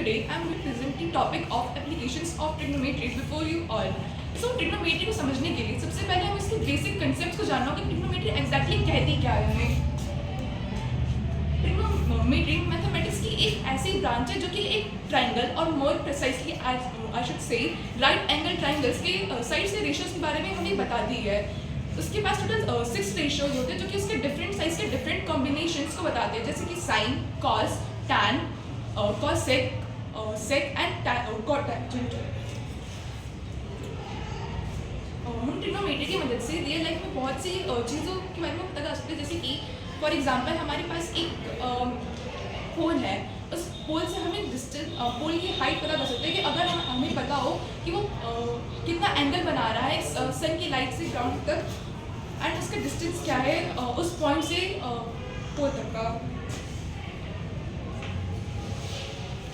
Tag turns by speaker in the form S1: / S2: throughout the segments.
S1: today I am representing topic of applications of trigonometry before you all. So trigonometry को समझने के लिए सबसे पहले हम इसके बेसिक कंसेप्ट्स को जानना होगा कि trigonometry एग्जैक्टली कहती क्या है हमें. Trigonometry मैथमेटिक्स की एक ऐसी ब्रांच है जो कि एक ट्राइंगल और more precisely I should say right angle triangles के साइड्स के रेशियोज के बारे में हमें बताती है. उसके पास टोटल 6 रेशियोज होते हैं जो कि उसके डिफरेंट साइज के डिफरेंट कॉम्बिनेशंस को बताते हैं, जैसे कि sine, cos, tan, cosec, sec and cotangent. हम ट्रिग्नोमेट्री की मदद से रियल लाइफ में बहुत सी चीज़ों के बारे में पता कर सकते हैं, जैसे कि फॉर एग्जांपल हमारे पास एक पोल है. उस पोल से हमें डिस्टेंस पोल की हाइट पता कर सकते हैं कि अगर हमें पता हो कि वो कितना एंगल बना रहा है सन की लाइट से ग्राउंड तक एंड उसका डिस्टेंस क्या है उस पॉइंट से पोल तक का.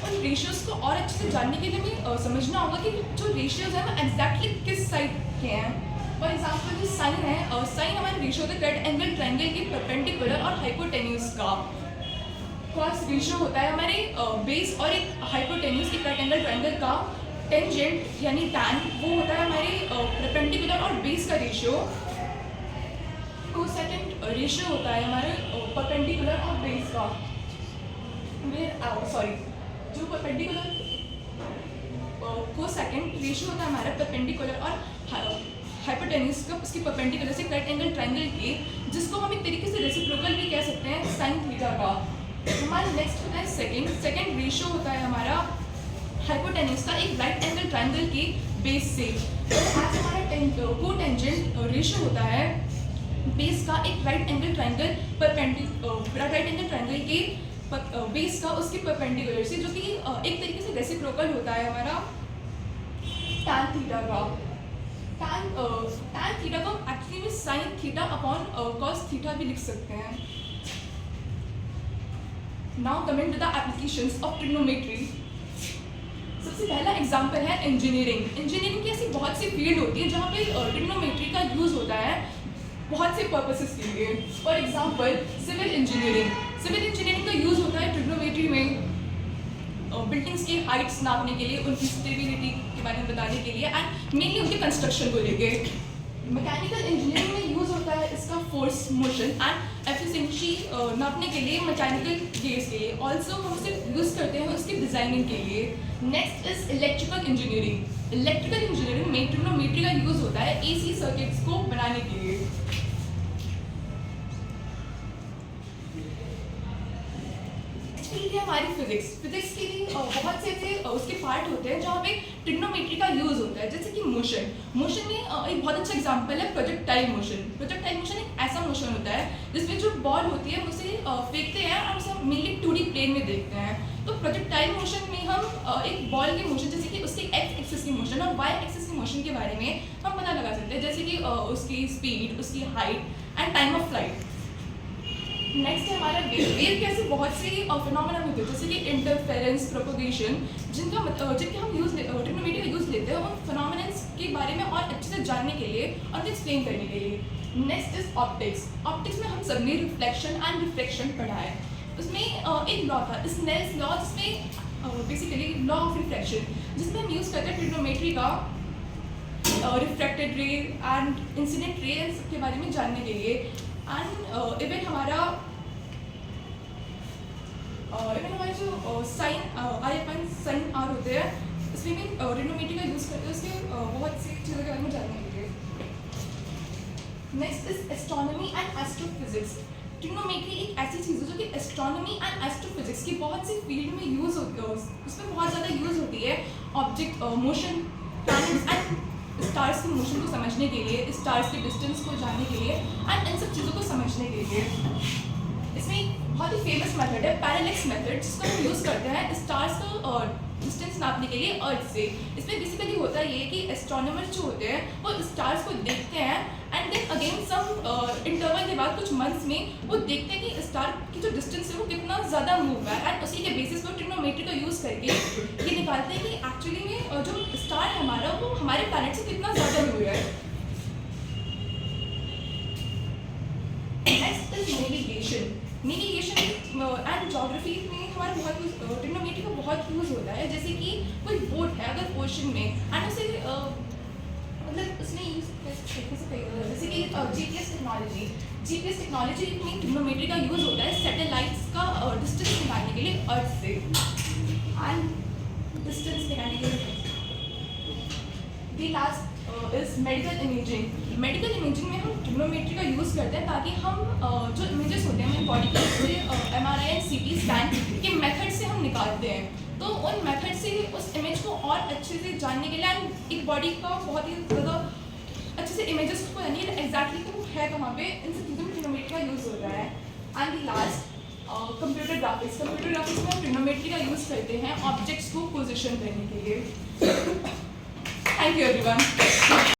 S1: और रेशियोज को और अच्छे से जानने के लिए हमें समझना होगा कि जो रेशियोज है वो एग्जैक्टली किस साइड के हैं. फॉर एग्जांपल जो साइन है, साइन हमारे रेशियो होता है रेक्ट एंगल ट्रायंगल के परपेंडिकुलर और हाइपोटेन्यूज का. कॉस रेशियो होता है हमारे बेस और एक हाइपोटेन्यूज के रेक्ट एंगल ट्रायंगल का. टेंजेंट यानी टैन वो होता है हमारे परपेंडिकुलर और बेस का रेशियो. कोसेकेंट रेशियो होता है हमारे परपेंडिकुलर और बेस का. जो परपेंडिकुलर कोसेकेंट रेशियो होता है हमारा परपेंडिकुलर और हाइपोटेन्यूज का उसकी परपेंडिकुलर से राइट एंगल ट्रायंगल के, जिसको हम एक तरीके से रेसिप्रोकल भी कह सकते हैं साइन थीटा का. हमारा नेक्स्ट होता है सेकेंड रेशियो होता है हमारा हाइपोटेन्यूज का एक राइट एंगल ट्रायंगल के बेस से. आज हमारा कोटेंजेंट रेशियो होता है बेस का एक right angle triangle right angle triangle के बेस का उसके परपेंडिकुलर से, जो कि एक तरीके से रेसिप्रोकल होता है हमारा tan थीटा का. tan थीटा को एक्चुअली में sin theta upon cos theta भी लिख सकते हैं. Now coming to the applications of trigonometry. सबसे पहला एग्जांपल है इंजीनियरिंग. इंजीनियरिंग की ऐसी बहुत सी फील्ड होती है जहाँ पे ट्रिग्नोमेट्री का यूज होता है बहुत से पर्पसेस के लिए. For example civil engineering. Civil engineering का यूज़ होता है ट्रिग्नोमेट्री में बिल्डिंग्स की हाइट्स नापने के लिए, उनकी स्टेबिलिटी के बारे में बताने के लिए एंड मेनली उनके कंस्ट्रक्शन को लेके. मैकेनिकल इंजीनियरिंग में यूज़ होता है इसका फोर्स, मोशन एंड एफिशिएंसी नापने के लिए मैकेनिकल गेयर्स के लिए. ऑल्सो हम उसे यूज़ करते हैं उसकी डिज़ाइनिंग के लिए. Next is electrical engineering. Electrical engineering में ट्रिग्नोमेट्री का यूज़ होता है AC सर्किट्स को बनाने के लिए. हमारी फिजिक्स के लिए बहुत से ऐसे उसके पार्ट होते हैं जहाँ पे ट्रिग्नोमेट्री का यूज़ होता है, जैसे कि मोशन में एक बहुत अच्छा एग्जांपल है प्रोजेक्टाइल मोशन. प्रोजेक्टाइल मोशन एक ऐसा मोशन होता है जिसमें जो बॉल होती है हम उसे फेंकते हैं और उसे हम मेनली 2D प्लेन में देखते हैं. तो प्रोजेक्टाइल मोशन में हम एक बॉल के मोशन, जैसे कि उसकी एक्स एक्सिस की मोशन और वाई एक्सिस की मोशन के बारे में हम पता लगा सकते हैं, जैसे कि उसकी स्पीड, उसकी height and time of flight. Next है हमारा वेव के ऐसे बहुत सी फिनोमेना होते हैं, जैसे कि इंटरफेरेंस, प्रोपोगेशन, जिनके हम यूज़ ट्रिग्नोमेट्री का यूज़ लेते हैं उन फिनोमेनन्स के बारे में और अच्छे से जानने के लिए और उन्हें एक्सप्लेन करने के लिए. Next is optics. ऑप्टिक्स में हम सबने रिफ्लेक्शन एंड रिफ्लेक्शन पढ़ा है. उसमें एक लॉ था स्नेल्स लॉ, जिसमें बेसिकली लॉ ऑफ रिफ्लेक्शन, जिसमें हम यूज़ करते हैं ट्रिग्नोमेट्री का reflected ray and incident ray के बारे में जानने के लिए. एंड इवन हमारा जो साइन साइन आर होते हैं, इसमें भी ट्रिग्नोमेट्री का यूज़ करते हैं उसके बहुत सी चीज़ों के बारे में जानने के लिए. Next is astronomy and astrophysics. Trigonometry एक ऐसी चीज़ है जो कि एस्ट्रोनॉमी एंड एस्ट्रोफिजिक्स की बहुत सी फील्ड में यूज़ होती है, उसमें बहुत ज़्यादा यूज़ होती है. Object motion, planets and stars के मोशन को समझने के लिए, स्टार्स के डिस्टेंस को जानने के लिए एंड इन सब चीज़ों को समझने के लिए. इसमें बहुत ही फेमस मेथड है पैरेलैक्स मेथड, जिसका हम यूज़ करते हैं स्टार्स का डिस्टेंस नापने के लिए अर्थ से. इसमें बेसिकली होता है ये कि एस्ट्रोनॉमर्स जो होते हैं वो स्टार्स को देखते हैं and then again some interval के बाद कुछ मंथ्स में वो देखते हैं कि स्टार की जो डिस्टेंस है वो कितना ज़्यादा मूव है एंड उसी के बेसिस पर ट्रिग्नोमेट्री का यूज़ करके ये निकालते हैं कि एक्चुअली में जो स्टार है हमारा वो हमारे प्लैनेट से कितना ज़्यादा दूर है. Next is navigation. Navigation and geography में हमारा बहुत ट्रिग्नोमेट्री का बहुत यूज़ होता है, जैसे कि कोई बोट है अगर ओशन में एंड उसे मतलब उसमें यूज जैसे कि जीपीएस टेक्नोलॉजी में ट्रिग्नोमेट्री का यूज़ होता है सैटेलाइट्स का डिस्टेंस निकालने के लिए अर्थ से एंड डिस्टेंस निकालने के लिए। दी last is medical imaging. Medical imaging में हम ट्रिग्नोमेट्री का यूज़ करते हैं ताकि हम जो इमेजेस होते हैं हमारी बॉडी के से MRI एंड CT स्कैन के मेथड से हम निकालते हैं, तो उन मेथड से उस इमेज को और अच्छे से जानने के लिए एंड एक बॉडी का बहुत ही ज़्यादा अच्छे से इमेजेस को यानी एग्जैक्टली तो है कहाँ पे, इन सब चीज़ों में ट्रिग्नोमेट्री का यूज़ होता है। And the last computer graphics. Computer graphics में हम ट्रिग्नोमेट्री का यूज़ करते हैं ऑब्जेक्ट्स को पोजिशन करने के लिए। Thank you everyone.